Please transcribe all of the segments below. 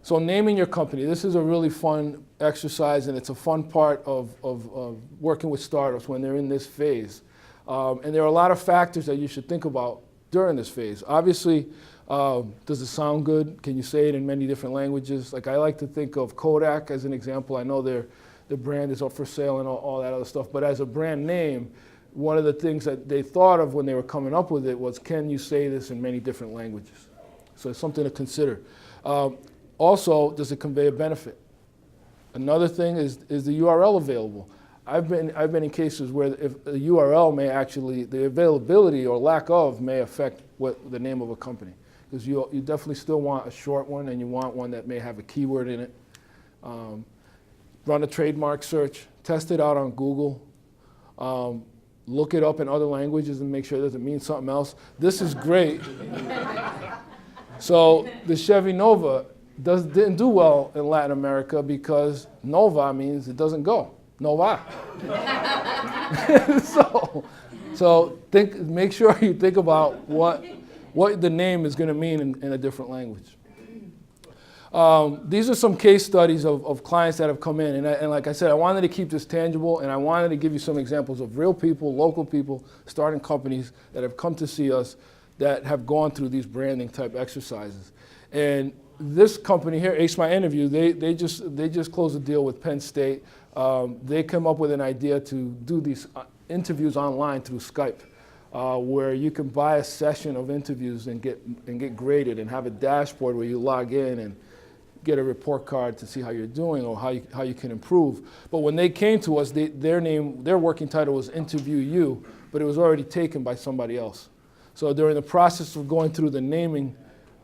So naming your company, this is a really fun exercise, and it's a fun part of working with startups when they're in this phase. And there are a lot of factors that you should think about during this phase. Obviously, does it sound good? Can you say it in many different languages? Like I like to think of Kodak as an example. I know their brand is up for sale and all that other stuff, but as a brand name, one of the things that they thought of when they were coming up with it was, can you say this in many different languages? So it's something to consider. Also, does it convey a benefit? Another thing is the URL available? I've been in cases where if the URL may actually, the availability or lack of may affect what the name of a company. Because you definitely still want a short one, and you want one that may have a keyword in it. Run a trademark search, test it out on Google, look it up in other languages and make sure it doesn't mean something else. This is great. So the Chevy Nova didn't do well in Latin America because Nova means it doesn't go. Nova. so make sure you think about what the name is going to mean in a different language. These are some case studies of clients that have come in. And like I said, I wanted to keep this tangible, and I wanted to give you some examples of real people, local people, starting companies that have come to see us that have gone through these branding type exercises. And this company here, Ace My Interview, they just closed a deal with Penn State. They came up with an idea to do these interviews online through Skype, where you can buy a session of interviews and get graded and have a dashboard where you log in and get a report card to see how you're doing or how you can improve. But when they came to us, their working title was Interview You, but it was already taken by somebody else. So during the process of going through the naming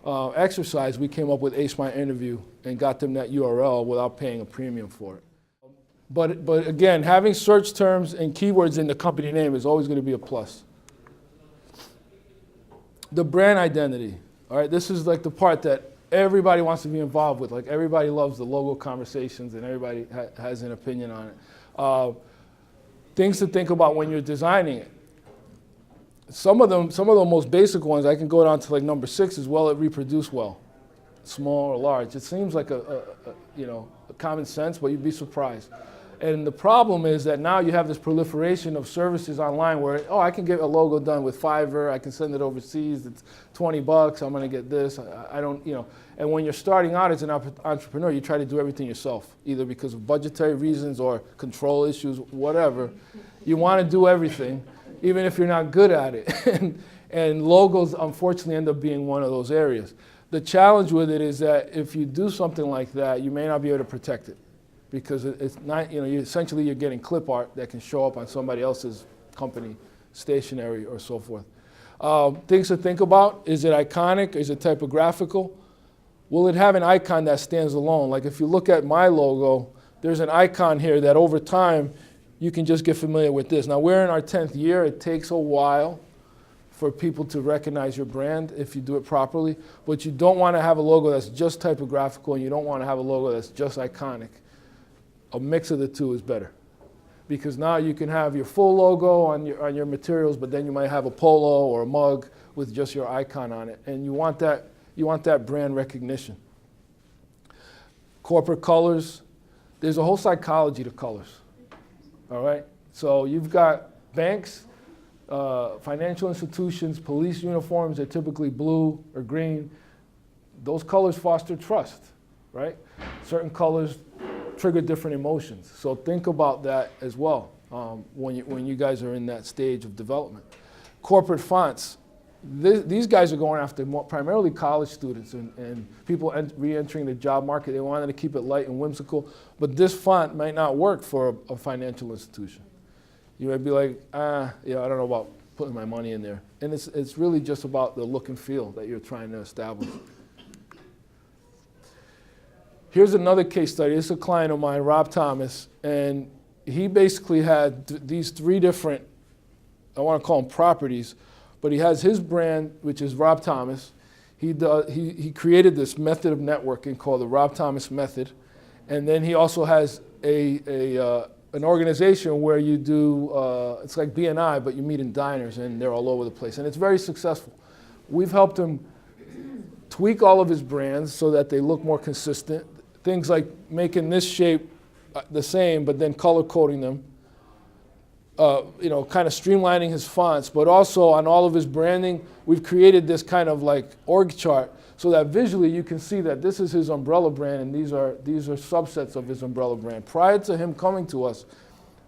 exercise, we came up with Ace My Interview and got them that URL without paying a premium for it. But again, having search terms and keywords in the company name is always going to be a plus. The brand identity, all right, this is like the part that everybody wants to be involved with. Like everybody loves the logo conversations and everybody has an opinion on it. Things to think about when you're designing it. Some of the most basic ones, I can go down to like number 6 as well, it reproduce well, small or large. It seems like a common sense, but you'd be surprised. And the problem is that now you have this proliferation of services online where, I can get a logo done with Fiverr, I can send it overseas, it's $20, I'm gonna get this, I don't. And when you're starting out as an entrepreneur, you try to do everything yourself, either because of budgetary reasons or control issues, whatever. You wanna do everything, even if you're not good at it. And logos, unfortunately, end up being one of those areas. The challenge with it is that if you do something like that, you may not be able to protect it. Because it's not, essentially you're getting clip art that can show up on somebody else's company, stationery, or so forth. Things to think about, is it iconic, is it typographical? Will it have an icon that stands alone? Like if you look at my logo, there's an icon here that over time, you can just get familiar with this. Now we're in our 10th year, it takes a while for people to recognize your brand if you do it properly, but you don't want to have a logo that's just typographical and you don't want to have a logo that's just iconic. A mix of the two is better, because now you can have your full logo on your materials, but then you might have a polo or a mug with just your icon on it, and you want that brand recognition. Corporate colors, there's a whole psychology to colors. All right, so you've got banks, financial institutions, police uniforms are typically blue or green. Those colors foster trust, right? Certain colors trigger different emotions. So think about that as well when you guys are in that stage of development. Corporate fonts. These guys are going after primarily college students and people re-entering the job market. They wanted to keep it light and whimsical, but this font might not work for a financial institution. You might be like, I don't know about putting my money in there. And it's really just about the look and feel that you're trying to establish. Here's another case study. This is a client of mine, Rob Thomas, and he basically had these 3 different, I want to call them properties, but he has his brand, which is Rob Thomas. He created this method of networking called the Rob Thomas Method, and then he also has an organization where you do, it's like BNI, but you meet in diners, and they're all over the place, and it's very successful. We've helped him tweak all of his brands so that they look more consistent. Things like making this shape the same, but then color coding them. Kind of streamlining his fonts, but also on all of his branding, we've created this kind of like org chart so that visually you can see that this is his umbrella brand and these are subsets of his umbrella brand. Prior to him coming to us,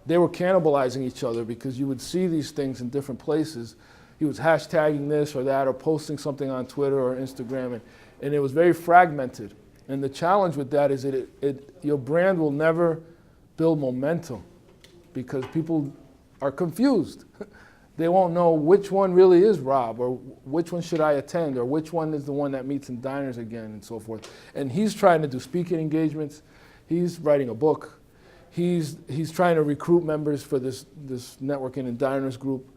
they were cannibalizing each other because you would see these things in different places. He was hashtagging this or that or posting something on Twitter or Instagram, and it was very fragmented. And the challenge with that is that your brand will never build momentum because people are confused. They won't know which one really is Rob, or which one should I attend, or which one is the one that meets in diners again, and so forth. And he's trying to do speaking engagements. He's writing a book. He's trying to recruit members for this networking and diners group.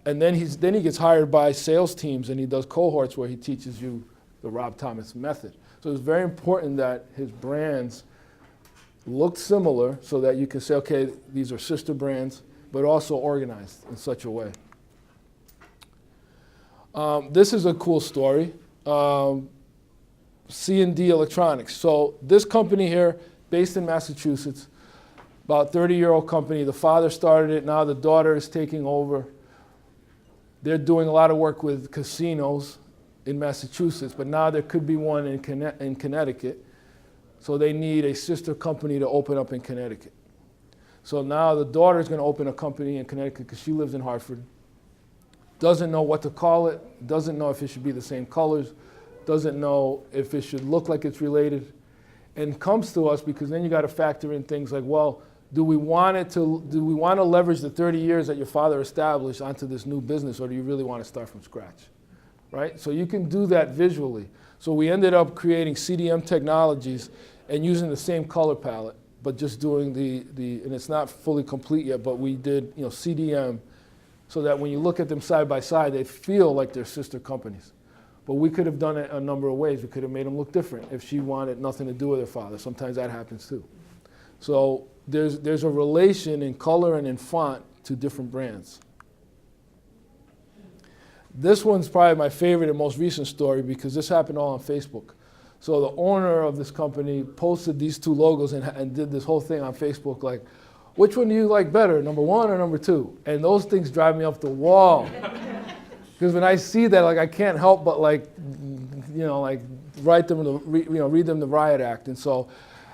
And then he gets hired by sales teams, and he does cohorts where he teaches you the Rob Thomas method. So it's very important that his brands look similar so that you can say, okay, these are sister brands, but also organized in such a way. This is a cool story. C&D Electronics. So this company here, based in Massachusetts, about 30-year-old company. The father started it. Now the daughter is taking over. They're doing a lot of work with casinos in Massachusetts, but now there could be one in Connecticut. So they need a sister company to open up in Connecticut. So now the daughter is going to open a company in Connecticut because she lives in Hartford. Doesn't know what to call it, doesn't know if it should be the same colors, doesn't know if it should look like it's related, and comes to us because then you got to factor in things like, well, do we want to leverage the 30 years that your father established onto this new business, or do you really want to start from scratch, right? So you can do that visually. So we ended up creating CDM technologies and using the same color palette, but just doing and it's not fully complete yet, but we did CDM so that when you look at them side by side, they feel like they're sister companies. But we could have done it a number of ways. We could have made them look different if she wanted nothing to do with her father. Sometimes that happens too. So there's a relation in color and in font to different brands. This one's probably my favorite and most recent story because this happened all on Facebook. So the owner of this company posted these two logos and did this whole thing on Facebook like, which one do you like better, number one or number two? And those things drive me up the wall. Because when I see that, like, I can't help but read them the riot act. And so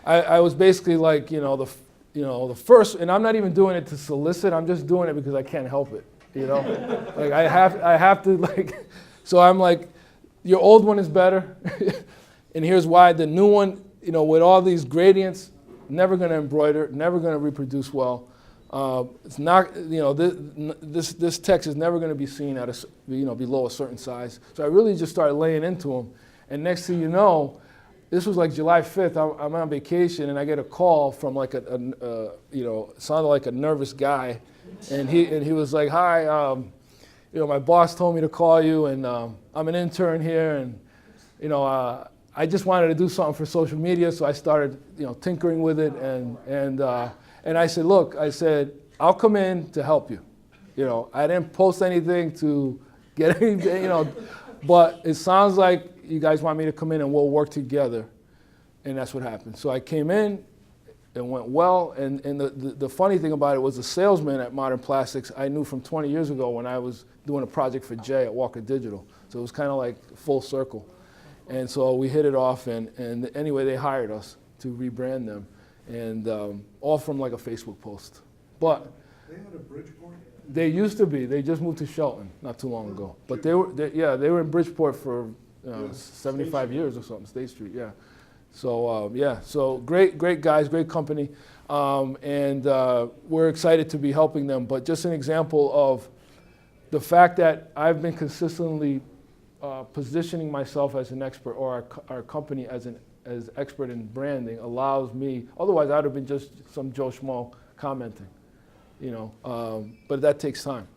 I was basically like, the first, and I'm not even doing it to solicit, I'm just doing it because I can't help it, Like I have to so I'm like, your old one is better. And here's why. The new one, with all these gradients, never going to embroider, never going to reproduce well. It's not, this text is never going to be seen at below a certain size. So I really just started laying into them. And next thing you know, this was like July 5th. I'm on vacation, and I get a call from like sounded like a nervous guy, and he was like, "Hi, my boss told me to call you, and I'm an intern here, and I just wanted to do something for social media, so I started, tinkering with it, and I said, look, I'll come in to help you. I didn't post anything to get anything, but it sounds like you guys want me to come in and we'll work together, and that's what happened. So I came in, it went well, and the funny thing about it was the salesman at Modern Plastics I knew from 20 years ago when I was doing a project for Jay at Walker Digital, so it was kind of like full circle. And so we hit it off, and anyway, they hired us to rebrand them, and all from like a Facebook post. But they had a Bridgeport? They used to be. They just moved to Shelton not too long ago. But they were in Bridgeport for 75 years or something, State Street, yeah. So so great guys, great company, and we're excited to be helping them. But just an example of the fact that I've been consistently positioning myself as an expert, or our company as expert in branding, allows me. Otherwise, I'd have been just some Joe Schmo commenting, but that takes time.